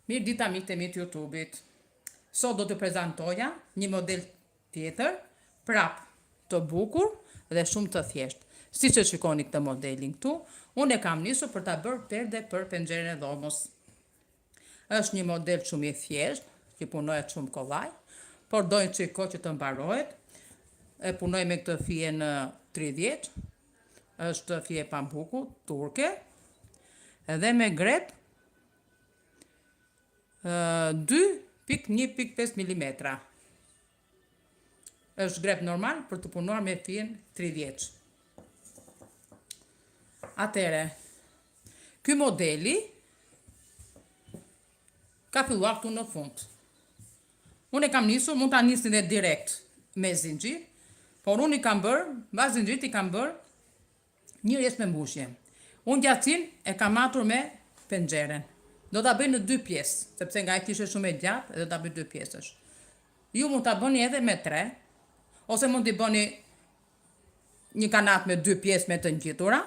Mirë dita miqtë e mi të YouTube-it. Sot do të prezantoja një model tjetër, prap të bukur dhe shumë të thjeshtë. Si që shikoni këtë modelin këtu, unë e kam nisur për ta bërë perde për penxherën e dhomës. Është një model shumë i thjeshtë, që punohet shumë kollaj, por dojnë që i kohë që të mbarohet. E punoj me këtë fije në 30, është fije pambuku, turke, edhe me grep 2.1.5 mm. Është grep normal për të punuar me fijen 30. Atere, ky modeli ka filluar këtu në fund. Unë e kam nisur, mund ta nisni dhe direkt me zinxhir, por unë i kam bërë, mbas zinxhirit i kam bërë një rjesë me mbushje. Unë gjatësin e kam matur me penxherën. Do ta bëj në 2 pjesë, sepse nga e kishte shumë e gjatë, do ta bëj 2 pjesësh. Ju mund ta bëni edhe me 3, ose mund t'i bëni një kanat me 2 pjesë me të ngjitura,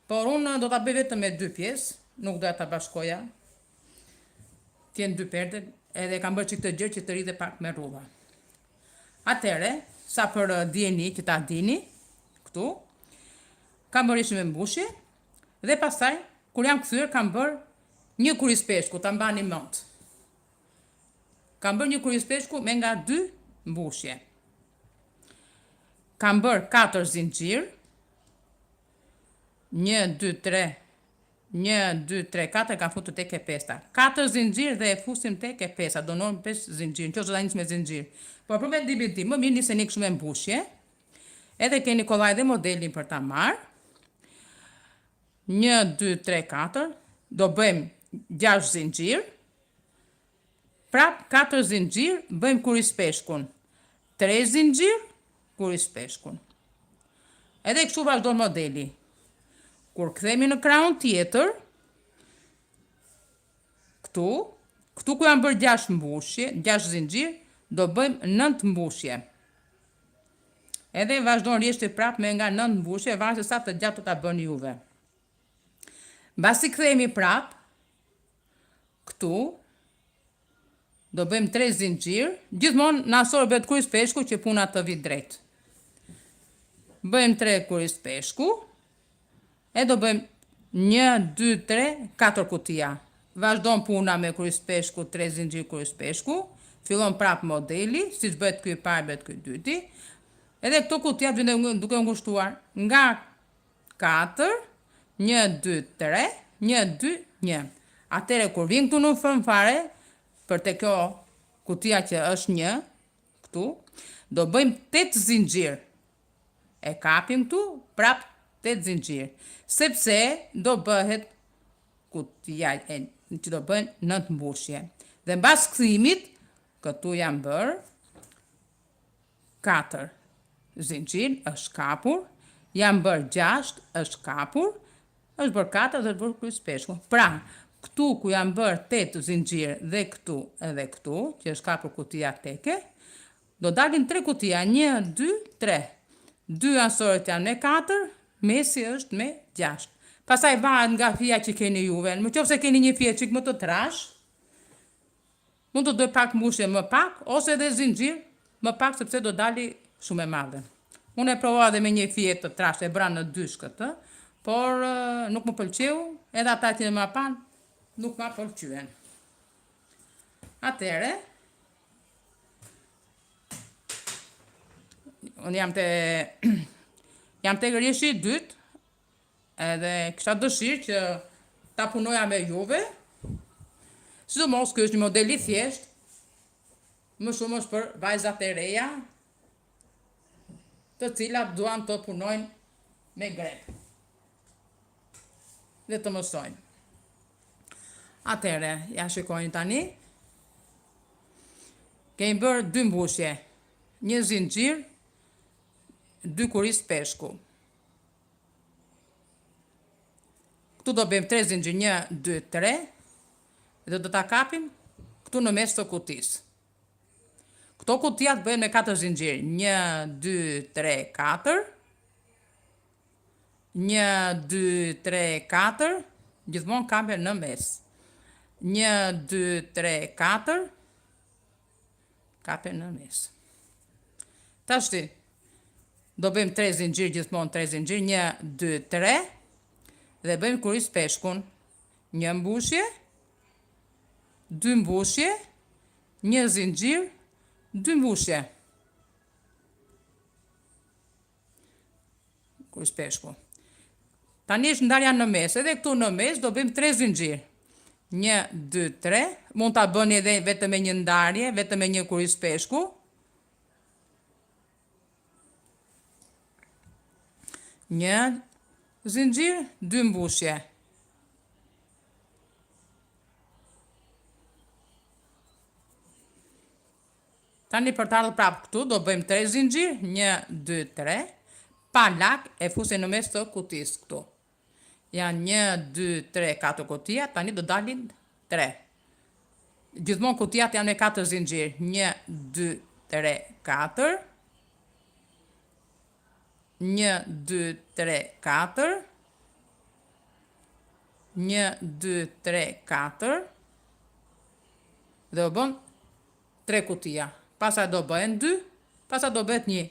por unë do ta bëj vetëm me 2 pjesë, nuk do ta bashkoja. Tien 2 perde, edhe kam bërë çik të gjerë që të rridhe pak me rrulla. Atere, sa për dieni që ta dini, këtu, kam bërë me mbushje, dhe pastaj, kur jam kthyer, kam bërë një kuris peshku, ta mbani mend. Kam bërë një kuris peshku me nga 2 mbushje. Kam bërë 4 zinxhir. 1, 2, 3, 1, 2, 3, 4, kam futur tek e 5-ta. 4 zinxhir dhe e fusim tek e 5-ta, do normë 5 zinxhir, në qoftë do ta nis me zinxhir. Por për me dibiti, më mirë niseni kështu me mbushje. Edhe keni kollaj dhe modelin për ta marrë. 1, 2, 3, 4, do bëjmë 6 zinxhir, prap 4 zinxhir, bëjmë kuris peshkun, 3 zinxhir, kuris peshkun. Edhe kështu vazhdon modeli. Kur kthehemi në krahun tjetër, këtu ku jam bërë 6 mbushje, 6 zinxhir, do bëjmë 9 mbushje. Edhe vazhdon rjeshti prap me nga 9 mbushje, varet se sa të gjatë ta bëni juve. Mbasi kthehemi prap, këtu, do bëjmë 3 zinxhir, gjithmonë në asorbet kuris peshku që puna të vit drejt. Bëjmë 3 kuris peshku, e do bëjmë 1, 2, 3, 4 kutia. Vazhdon puna me kuris peshku, 3 zinxhir kuris peshku, fillon prap modeli, si që bëhet ky i parë, bëhet ky i dyti, edhe këto kutia duke ngushtuar nga 4, 1, 2, 3, 1, 2, 1. Atere, kur vjen këtu në fund fare, për te kjo kutia që është 1, këtu, do bëjmë 8 zinxhir. E kapim këtu, prap 8 zinxhir. Sepse do bëhet kutia që do bëhen 9 mbushje. Dhe mbas kthimit, këtu jam bërë 4 zinxhir, është kapur, jam bërë 6, është kapur, është bërë 4 dhe është bërë kuris peshku. Pra, këtu ku jam bërë 8 zinxhir dhe këtu edhe këtu, që është kapur kutia teke, do dalin 3 kutia, 1, 2, 3. 2 ansoret janë me 4, mesi është me 6. Pastaj varet nga fija që keni juve. Në qoftë se keni një fije çik më të trash, mund të doj pak mbushje më pak, ose edhe zinxhir më pak, sepse do dali shumë e madhe. Unë e provova dhe me një fije të trash, e bra në 2 këtë, por nuk më pëlqeu, edhe ata që më pan, nuk ma pëlqyen. Atere, unë jam te rjeshi 2, edhe kisha dëshirë që ta punoja me juve, sidomos ky është një model i thjesht, më shumë është për vajzat e reja, të cilat duan të punojnë me grep dhe të mësojnë. Atere, ja shikojnë tani, kemi bërë 2 mbushje, 1 zinxhir, 2 kuris peshku. Këtu do bëjmë 3 zinxhir, 1, 2, 3, dhe do ta kapim këtu në mes të kutisë. Këto kutijat bëhen me 4 zinxhir, 1, 2, 3, 4, 1, 2, 3, 4, gjithmonë kape në mes. 1, 2, 3, 4. 4 në mes. Tashti, do bëjmë 3 zinxhir gjithmonë, 3 zinxhir, 1, 2, 3. Dhe bëjmë kuris peshkun. 1 mbushje, 2 mbushje, 1 zinxhir, 2 mbushje. Kuris peshku. Tani është ndarja në mes, edhe këtu në mes do bëjmë 3 zinxhir. 1, 2, 3, mund ta bëni edhe vetëm me një ndarje, vetëm me një kuris peshku. 1 zinxhir, 2 mbushje. Tani për të ardhur prapë këtu do bëjmë 3 zinxhir, 1, 2, 3, pa lak e fusim në mes të kutisë këtu. Janë 1, 2, 3, 4 kutia, tani do dalin 3. Gjithmonë kutijat janë me 4 zinxhir. 1, 2, 3, 4. 1, 2, 3, 4. 1, 2, 3, 4. Dhe u bën 3 kutia. Pastaj do bëhen 2, pastaj do bëhet 1.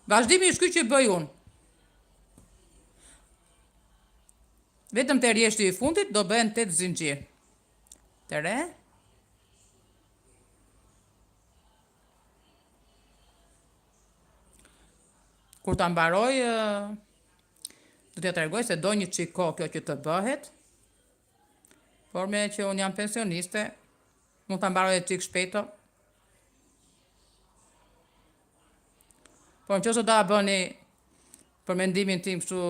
Vazhdimi është ky që bëj unë. Vetëm të rjeshti i fundit do bëhen 8 zinxhir. 3. Kur ta mbaroj, do t'ja tregoj se do një çiko kjo që të bëhet. Por me që unë jam pensioniste, mund ta mbaroj çik shpejto. Por nëse do ta bëni për mendimin tim kështu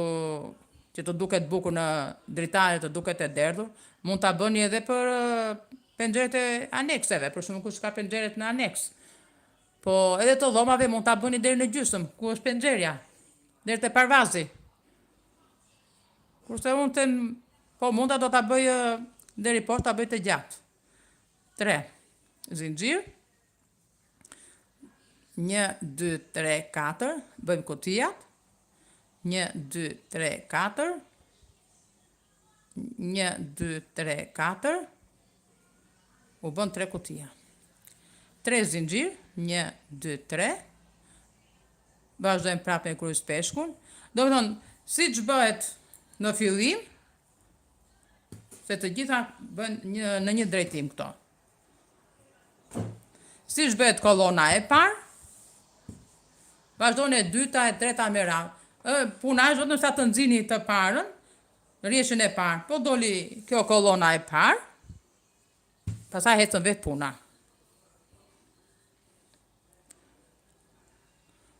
që të duket bukur në dritare, të duket e derdhur, mund ta bëni edhe për penxheret e anekseve, për shembull kush ka penxheret në aneks. Po edhe të dhomave mund ta bëni deri në gjysmë, ku është penxherja, deri te parvazi. Kurse unë po munda do ta bëj deri poshtë, ta bëj të gjatë. 3 zinxhir. 1, 2, 3, 4, bëjmë kutijat. 1, 2, 3, 4. 1, 2, 3, 4. U bën 3 kutija. 3 zinxhir, 1, 2, 3. Vazhdojmë prapë me kuris peshkun. Do të thonë, siç bëhet në fillim, se të gjitha bën në një drejtim këto. Siç bëhet kolona e parë, vazhdojnë e dyta, e treta me radhë. Puna është vetëm sa të nxini të parën, rjeshin e parë. Po doli kjo kolona e parë, pastaj hecën vetë puna.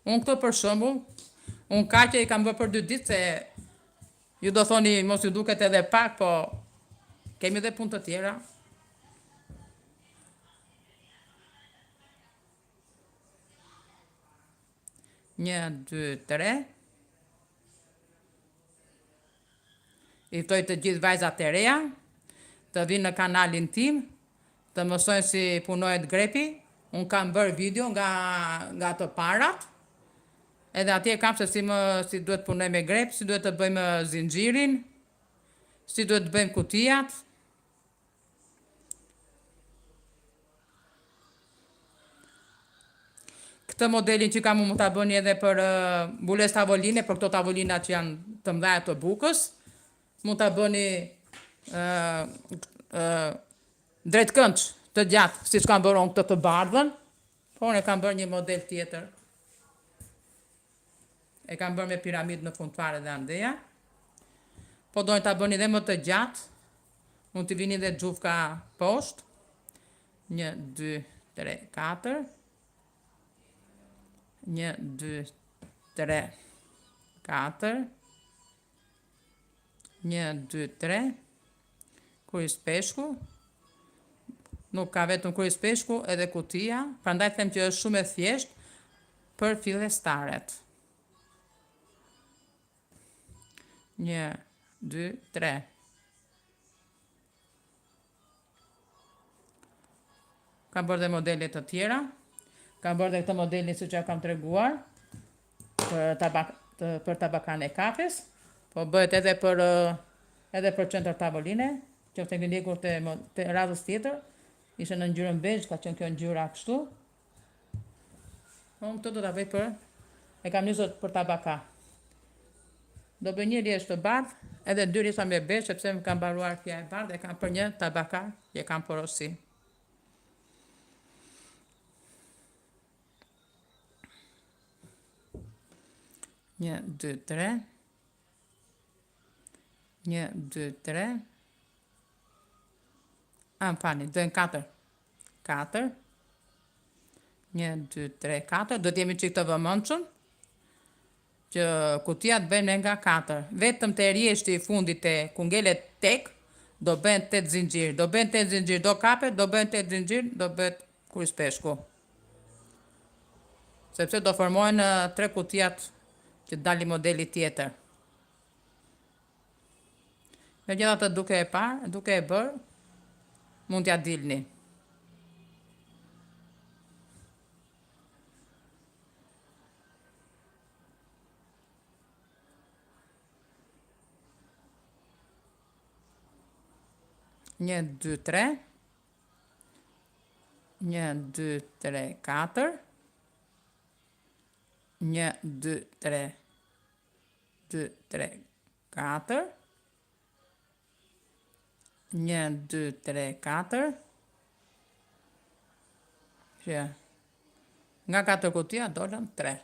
Unë këto për shembull, unë kaqe i kam bërë për 2 ditë, se ju do thoni mos ju duket edhe pak, po kemi edhe punë të tjera. Një, 2, 3. I ftoj të gjithë vajzat e reja të vinë në kanalin tim, të mësojnë si punohet grepi. Unë kam bërë video nga të parat. Edhe atje kam se si duhet punoj me grep, si duhet të bëjmë zinxhirin, si duhet të bëjmë kutijat. Këtë modelin që kam mund ta bëni edhe për mbules tavoline, për këto tavolina që janë të mëdha të bukës. Mund ta bëni drejt këndsh të gjatë, siç kam bërë unë këtë të bardhën. Po unë kam bërë një model tjetër. E kam bërë me piramidë në fund fare dhe andeja. Po dojnë ta bëni dhe më të gjatë. Mund t'i vini dhe xhufka poshtë. 1, 2, 3, 4. 1, 2, 3, 4. 1, 2, 3. Kuris peshku. Nuk ka vetëm kuris peshku, edhe kutia. Prandaj them që është shumë e thjeshtë për fillestaret. 1, 2, 3. Kam bërë dhe modelet të tjera. Kam bërë dhe këtë modelin siç ja kam treguar për tabakan e kafes. Po bëhet edhe për qendër tavoline, qoftë e ndjekur te radhës tjetër, ishte në ngjyrën bezh, ka qenë kjo ngjyra kështu. Unë këtë do ta bëj e kam nisur për tabaka. Do bëj një rrjedhë të bardhë, edhe 2 rrjedha me bezh, sepse më ka mbaruar kjo e bardhë e kam për një tabaka që kam porosi. Një, 2, 3. 1, 2, 3. Fani, dojnë 4. 4. 1, 2, 3, 4. Do t'jemi që këtë vëmëndshëm, që kutia të bëjmë nga 4. Vetëm të rjeshti i fundit ku ngelet tek, do bëjnë 8 zinxhir. Do bëjnë 8 zinxhir, do kapet, do bëjnë 8 zinxhir, do bëjnë kryspeshku. Sepse do formojnë 3 kutijat që dali modeli tjetër. Me gjitha të duke e parë, duke e bërë, mund t'ja dilni. Një, 2, 3. 1, 2, 3, 4. 1, 2, 3. 2, 3, 4. 1, 2, 3, 4. Që nga 4 kutia dolën 3.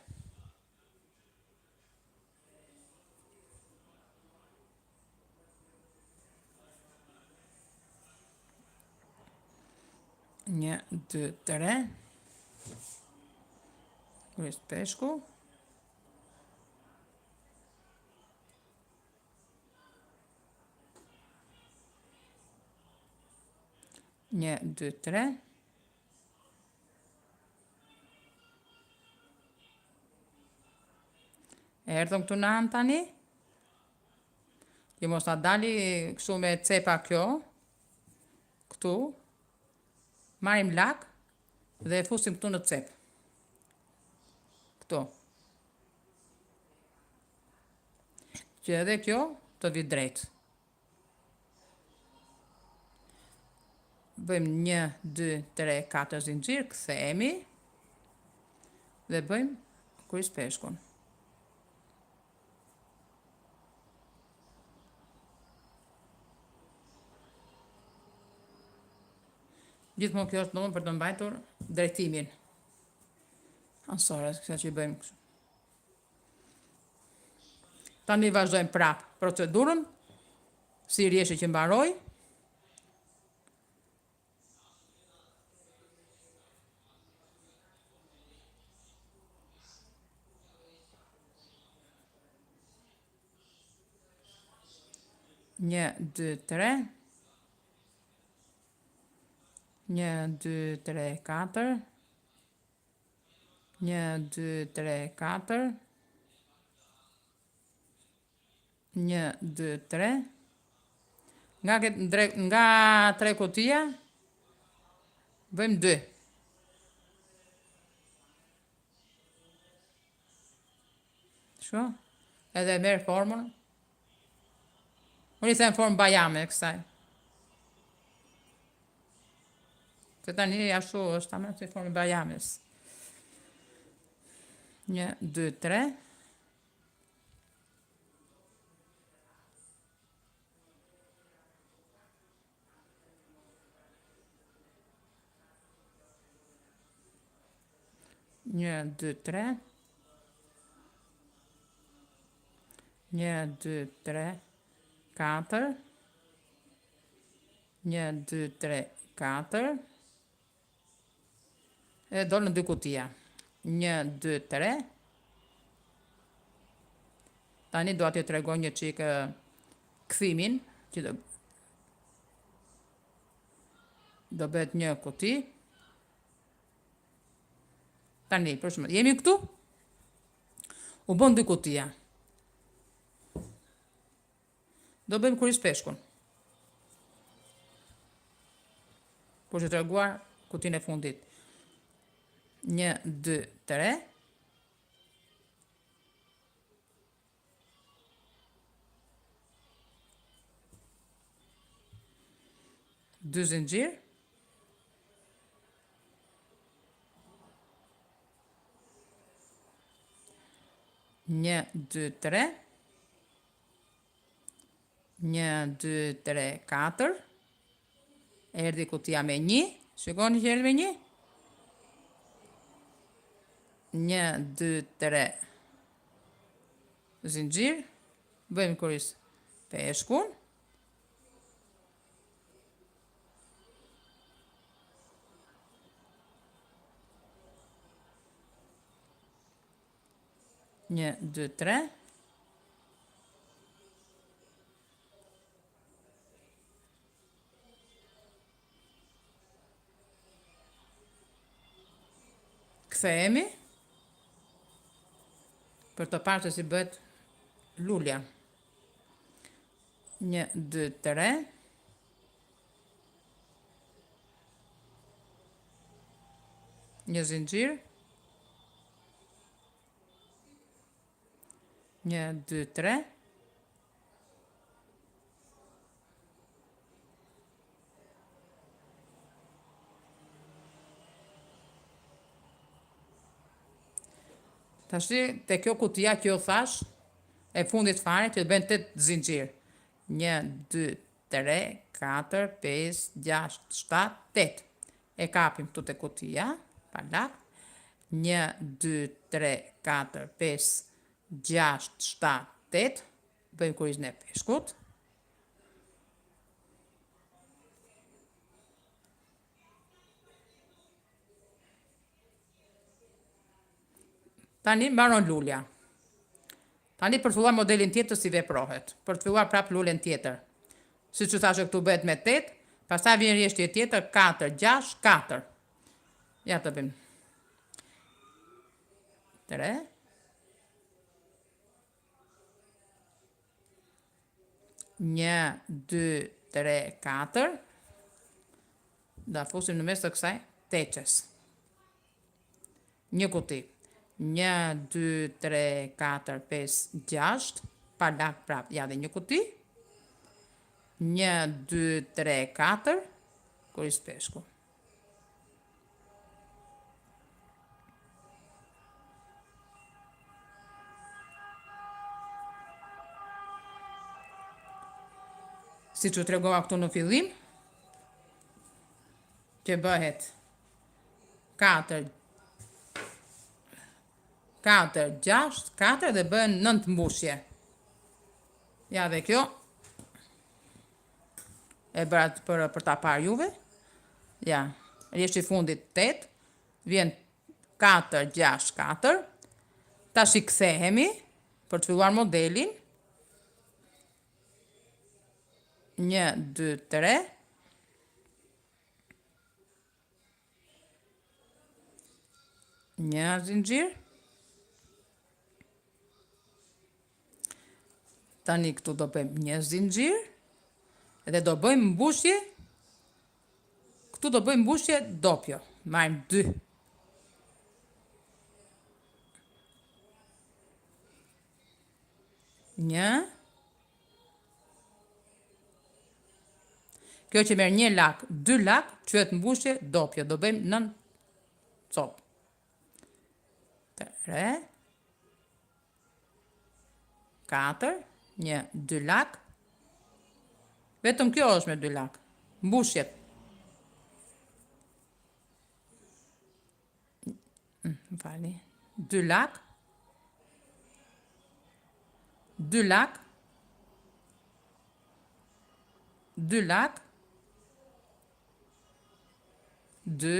Një, 2, 3. Kryspeshku. Një, 2, 3. Erdhëm këtu në anë tani. Që mos na dali kështu me cepa kjo. Këtu. Marim lak dhe e fusim këtu në cep. Këtu. Që edhe kjo të vi drejt. Bëjmë 1, 2, 3, 4 zinxhir, kthehemi dhe bëjmë kryspeshkun. Gjithmonë kjo është për të mbajtur drejtimin. Ansore, kësa që i bëjmë kështu. Tani vazhdojmë prapë procedurën, si rjeshi që mbaroj. Një, 2, 3. 1, 2, 3, 4. 1, 2, 3, 4. 1, 2, 3. Nga 3 kutia, bëjmë 2. Shko? Edhe merë formën. Unë i them formë bajame kësaj. Se tani ashtu është ta mërë si formë bajames. 1, 2, 3. 1, 2, 3. 1, 2, 3, 4. 1, 2, 3, 4. E dolën 2 kutia. 1, 2, 3. Tani do t'ju tregoj një çik kthimin, që do bëhet një kuti. Tani, për shembull, jemi këtu. U bën 2 kutia. Do bëjmë kryspeshkun. Por që treguar kutinë e fundit. 1, 2, 3. 1, 2 zinxhir, 1, 2, 3, 1, 2, 3, 4, erdhi kutia me 1, shikoni që erdhi me 1, 1, 2, 3, zinxhir, bëjmë kuris peshkun, një, 2, 3, kthehemi për të parë se si bëhet lulja. 1, 2, 3, një zinxhir, 1, 2, 3, tashi te kjo kutia që ju thash e fundit fare që të bën 8 zinxhir. 1, 2, 3, 4, 5, 6, 7, 8. E kapim këtu te kutia, pa lak. 1, 2, 3, 4, 5, 6, 7, 8. Bëjmë kurizën e peshkut. Tani mbaron lulja. Tani për të filluar modelin tjetër si veprohet. Për të filluar prap luljen tjetër. Siç u thashë këtu bëhet me 8, pastaj vjen rreshtje tjetër 4, 6, 4. Ja të bëjmë. 3. 1, 2, 3, 4. Da fusim në mes të kësaj teqes. Një kuti. 1, 2, 3, 4, 5, 6, pa lak prap, ja dhe një kuti. 1, 2, 3, 4, kuris peshku. Si që të regova këtu në fillim, që bëhet 4, 6, 4 dhe bëhen 9 mbushje. Ja dhe kjo e bërat për ta parë juve. Ja, rreshti fundit 8, vjen 4, 6, 4. Tash i kthehemi për të filluar modelin. 1, 2, 3. Një zinxhir. Tani këtu do bëjmë një zinxhir dhe do bëjmë mbushje. Këtu do bëjmë mbushje doppio. Marrim 2. Një. Kjo që merr 1 lak, 2 lak, quhet mbushje doppio. Do bëjmë 9 copë. 3. 4. 1, 2 lak. Vetëm kjo është me 2 lak. Mbushjet. Më falni. 2 lak. 2 lak. 2 lak. 2.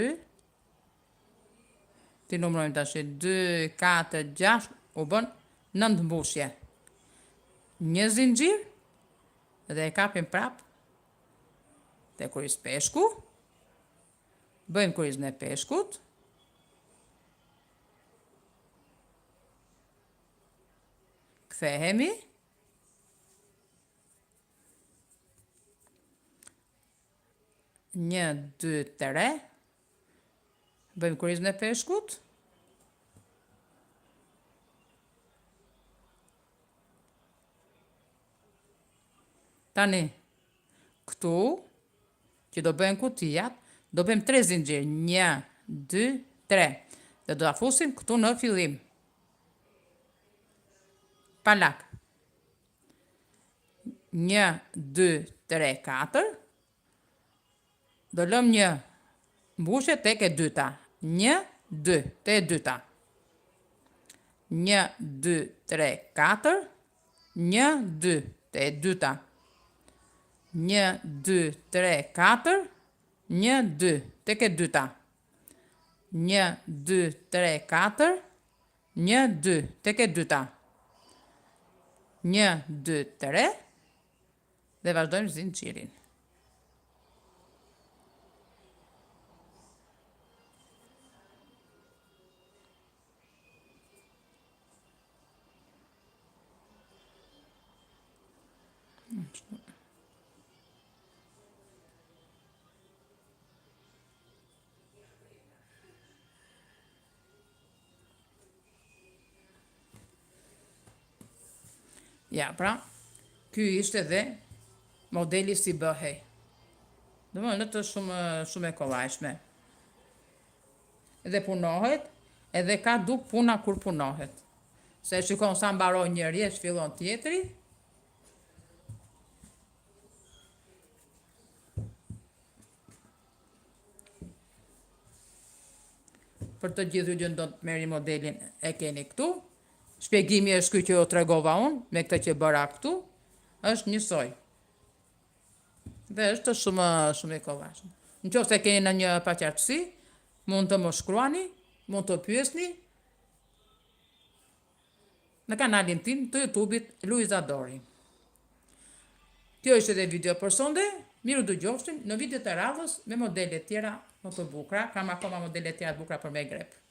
Ti numërojmë tash 2, 4, 6, u bën 9 mbushje. Një zinxhir dhe e kapim prap te kuris peshku. Bëjmë kurizën e peshkut. Kthehemi. Një, 2, 3. Bëjmë kurizën e peshkut. Tani, këtu, që do bëhen kutijat, do bëjmë 3 zinxhir. 1, 2, 3. Dhe do ta fusim këtu në fillim. Pa lak. 1, 2, 3, 4. Do lëm një mbushje tek e dyta. 1, 2, te e dyta. 1, 2, 3, 4. 1, 2, te e dyta. 1, 2, 3, 4. 1, 2, tek e dyta. 1, 2, 3, 4. 1, 2, tek e dyta. 1, 2, 3. Dhe vazhdojmë zinxirin. Ja, pra, ky ishte dhe modeli si bëhej. Domethënë është shumë e kollajshme. Edhe punohet, edhe ka duk puna kur punohet. Se shikon sa mbaron njëri, e fillon tjetri. Për të gjithë që do të merri modelin e keni këtu. Shpjegimi është ky që ju tregova unë, me këtë që bëra këtu, është njësoj. Dhe është shumë e kollajshme. Nëse keni në një paqartësi, mund të më shkruani, mund të pyesni në kanalin tim të YouTube-it Luiza Dori. Kjo ishte dhe video për sonde, miru dëgjofshim në video të radhës me modele tjera më të bukura, kam akoma modele tjera të bukura për me grep.